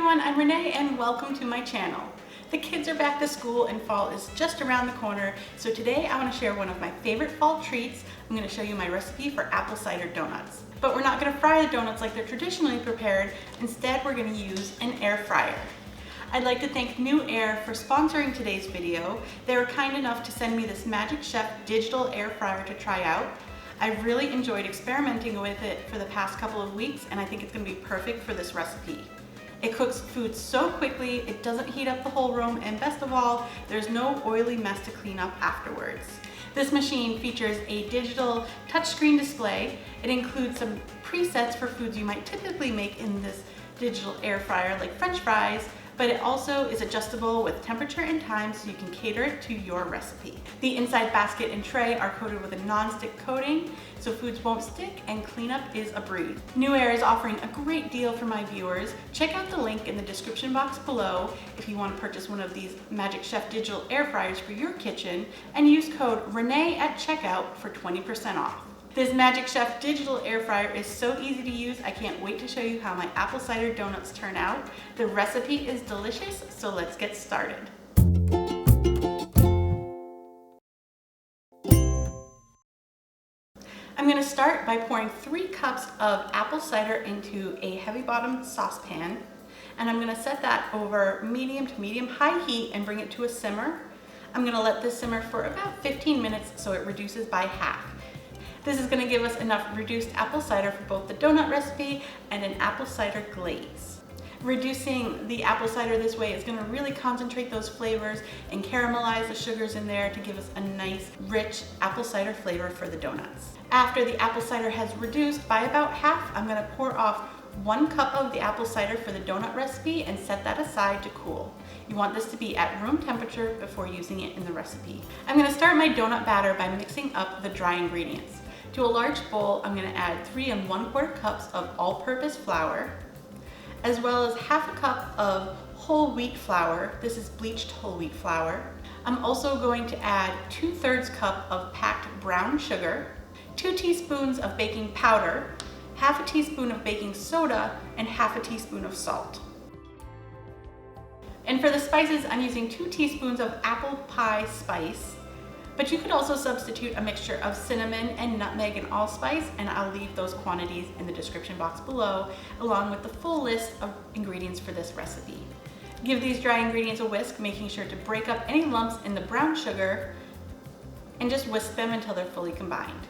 everyone, I'm Renee and welcome to my channel. The kids are back to school and fall is just around the corner, so today I want to share one of my favorite fall treats. I'm going to show you my recipe for apple cider donuts. But we're not going to fry the donuts like they're traditionally prepared. Instead, we're going to use an air fryer. I'd like to thank NewAir for sponsoring today's video. They were kind enough to send me this Magic Chef digital air fryer to try out. I've really enjoyed experimenting with it for the past couple of weeks, and I think it's going to be perfect for this recipe. It cooks food so quickly, it doesn't heat up the whole room, and best of all, there's no oily mess to clean up afterwards. This machine features a digital touchscreen display. It includes some presets for foods you might typically make in this digital air fryer, like French fries, but it also is adjustable with temperature and time so you can cater it to your recipe. The inside basket and tray are coated with a non-stick coating so foods won't stick and cleanup is a breeze. NewAir is offering a great deal for my viewers. Check out the link in the description box below if you want to purchase one of these Magic Chef digital air fryers for your kitchen and use code Renee at checkout for 20% off. This Magic Chef digital air fryer is so easy to use. I can't wait to show you how my apple cider donuts turn out. The recipe is delicious, so let's get started. I'm going to start by pouring 3 cups of apple cider into a heavy bottomed saucepan, and I'm going to set that over medium to medium high heat and bring it to a simmer. I'm going to let this simmer for about 15 minutes so it reduces by half. This is going to give us enough reduced apple cider for both the donut recipe and an apple cider glaze. Reducing the apple cider this way is going to really concentrate those flavors and caramelize the sugars in there to give us a nice, rich apple cider flavor for the donuts. After the apple cider has reduced by about half, I'm going to pour off 1 cup of the apple cider for the donut recipe and set that aside to cool. You want this to be at room temperature before using it in the recipe. I'm going to start my donut batter by mixing up the dry ingredients. To a large bowl, I'm going to add 3 1/4 cups of all-purpose flour, as well as half a cup of whole wheat flour. This is bleached whole wheat flour. I'm also going to add 2/3 cup of packed brown sugar, 2 teaspoons of baking powder, half a teaspoon of baking soda, and half a teaspoon of salt. And for the spices, I'm using 2 teaspoons of apple pie spice, but you could also substitute a mixture of cinnamon and nutmeg and allspice, and I'll leave those quantities in the description box below, along with the full list of ingredients for this recipe. Give these dry ingredients a whisk, making sure to break up any lumps in the brown sugar, and just whisk them until they're fully combined.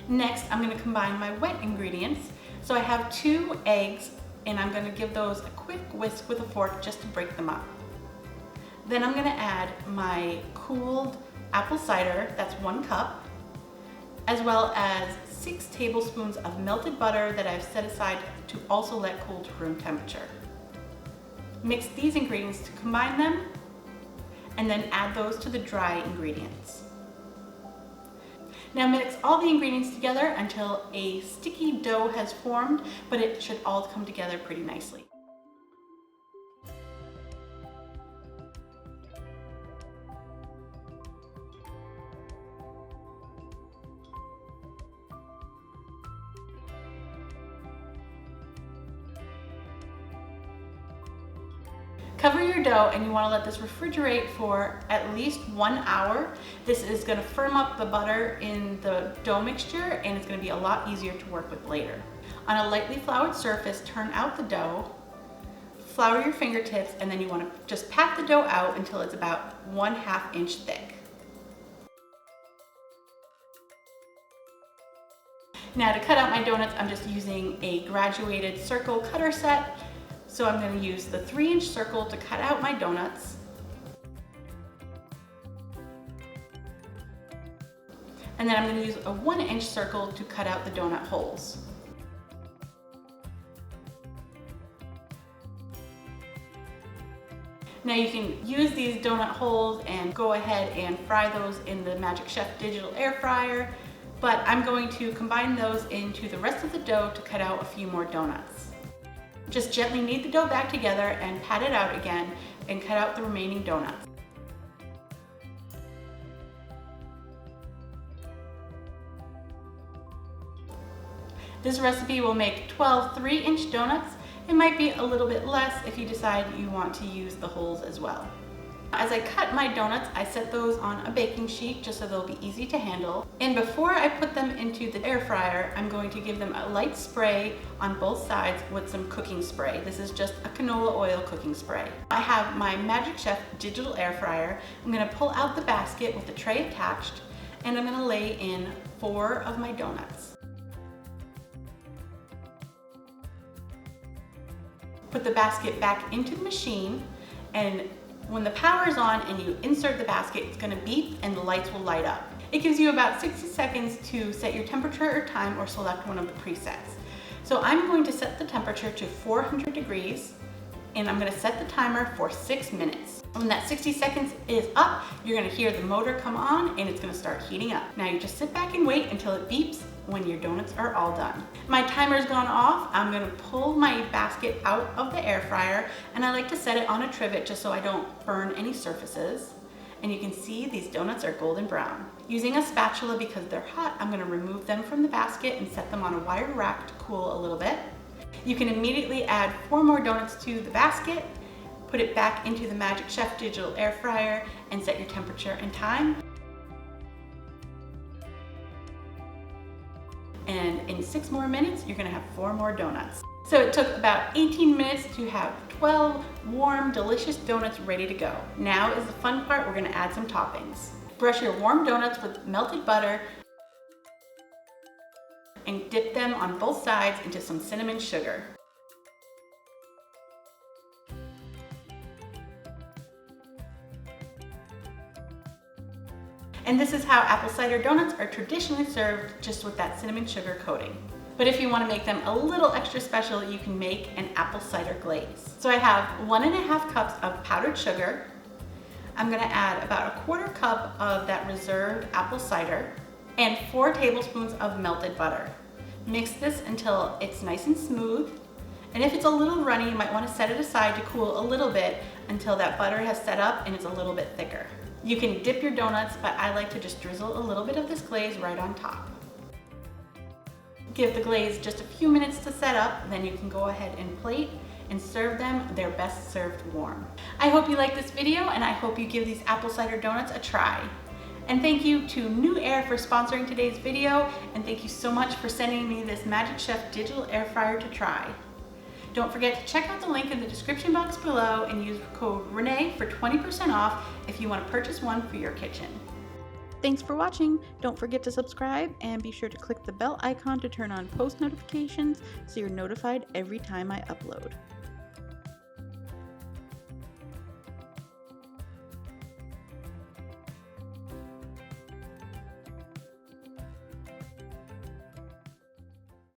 Next, I'm going to combine my wet ingredients. So I have 2 eggs, and I'm going to give those a quick whisk with a fork just to break them up. Then I'm going to add my cooled apple cider, that's 1 cup, as well as 6 tablespoons of melted butter that I've set aside to also let cool to room temperature. Mix these ingredients to combine them, and then add those to the dry ingredients. Now mix all the ingredients together until a sticky dough has formed, but it should all come together pretty nicely. Cover your dough, and you want to let this refrigerate for at least 1 hour. This is going to firm up the butter in the dough mixture, and it's going to be a lot easier to work with later. On a lightly floured surface, turn out the dough, flour your fingertips, and then you want to just pat the dough out until it's about 1/2 inch thick. Now to cut out my donuts, I'm just using a graduated circle cutter set. So I'm going to use the 3-inch circle to cut out my donuts. And then I'm going to use a 1-inch circle to cut out the donut holes. Now you can use these donut holes and go ahead and fry those in the Magic Chef digital air fryer, but I'm going to combine those into the rest of the dough to cut out a few more donuts. Just gently knead the dough back together and pat it out again and cut out the remaining donuts. This recipe will make 12 3-inch donuts. It might be a little bit less if you decide you want to use the holes as well. As I cut my donuts, I set those on a baking sheet just so they'll be easy to handle. And before I put them into the air fryer, I'm going to give them a light spray on both sides with some cooking spray. This is just a canola oil cooking spray. I have my Magic Chef digital air fryer. I'm going to pull out the basket with the tray attached, and I'm going to lay in 4 of my donuts. Put the basket back into the machine, and when the power is on and you insert the basket, it's going to beep and the lights will light up. It gives you about 60 seconds to set your temperature or time or select one of the presets. So I'm going to set the temperature to 400 degrees and I'm going to set the timer for 6 minutes. When that 60 seconds is up, you're going to hear the motor come on and it's going to start heating up. Now you just sit back and wait until it beeps when your donuts are all done. My timer's gone off. I'm going to pull my basket out of the air fryer, and I like to set it on a trivet just so I don't burn any surfaces. And you can see these donuts are golden brown. Using a spatula because they're hot, I'm going to remove them from the basket and set them on a wire rack to cool a little bit. You can immediately add 4 more donuts to the basket, put it back into the Magic Chef digital air fryer, and set your temperature and time. And in 6 more minutes, you're gonna have 4 more donuts. So it took about 18 minutes to have 12 warm, delicious donuts ready to go. Now is the fun part, we're gonna add some toppings. Brush your warm donuts with melted butter and dip them on both sides into some cinnamon sugar. And this is how apple cider donuts are traditionally served, just with that cinnamon sugar coating. But if you want to make them a little extra special, you can make an apple cider glaze. So I have 1½ cups of powdered sugar. I'm going to add about 1/4 cup of that reserved apple cider and 4 tablespoons of melted butter. Mix this until it's nice and smooth. And if it's a little runny, you might want to set it aside to cool a little bit until that butter has set up and it's a little bit thicker. You can dip your donuts, but I like to just drizzle a little bit of this glaze right on top. Give the glaze just a few minutes to set up, then you can go ahead and plate and serve them. They're best served warm. I hope you like this video, and I hope you give these apple cider donuts a try. And thank you to NewAir for sponsoring today's video, and thank you so much for sending me this Magic Chef digital air fryer to try. Don't forget to check out the link in the description box below and use code Renee for 20% off if you want to purchase one for your kitchen. Thanks for watching. Don't forget to subscribe and be sure to click the bell icon to turn on post notifications so you're notified every time I upload.